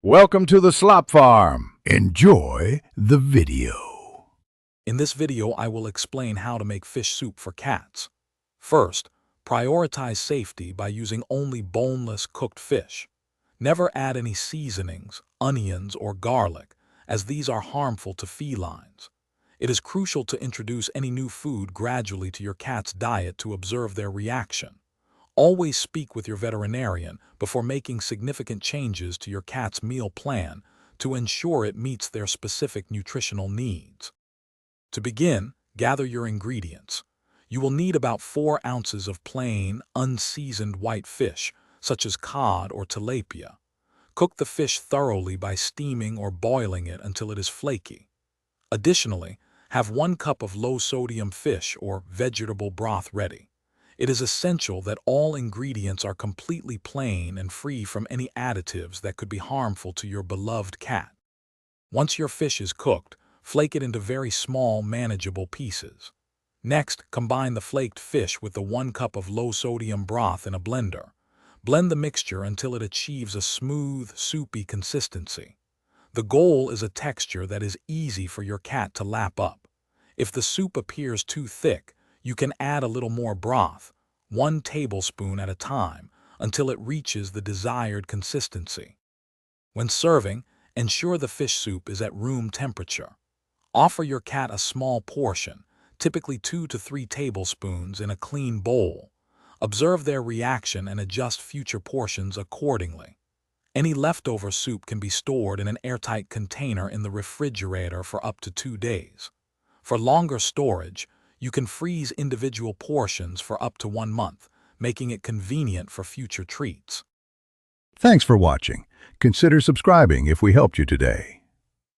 Welcome to the Slop Farm. Enjoy the video. In this video, I will explain how to make fish soup for cats. First, prioritize safety by using only boneless cooked fish. Never add any seasonings, onions, or garlic, as these are harmful to felines. It is crucial to introduce any new food gradually to your cat's diet to observe their reaction. Always speak with your veterinarian before making significant changes to your cat's meal plan to ensure it meets their specific nutritional needs. To begin, gather your ingredients. You will need about 4 ounces of plain, unseasoned white fish, such as cod or tilapia. Cook the fish thoroughly by steaming or boiling it until it is flaky. Additionally, have 1 cup of low-sodium fish or vegetable broth ready. It is essential that all ingredients are completely plain and free from any additives that could be harmful to your beloved cat. Once your fish is cooked, flake it into very small, manageable pieces. Next, combine the flaked fish with the 1 cup of low-sodium broth in a blender. Blend the mixture until it achieves a smooth, soupy consistency. The goal is a texture that is easy for your cat to lap up. If the soup appears too thick, you can add a little more broth, 1 tablespoon at a time, until it reaches the desired consistency. When serving, ensure the fish soup is at room temperature. Offer your cat a small portion, typically 2 to 3 tablespoons, in a clean bowl. Observe their reaction and adjust future portions accordingly. Any leftover soup can be stored in an airtight container in the refrigerator for up to 2 days. For longer storage, you can freeze individual portions for up to 1 month, making it convenient for future treats. Thanks for watching. Consider subscribing if we helped you today.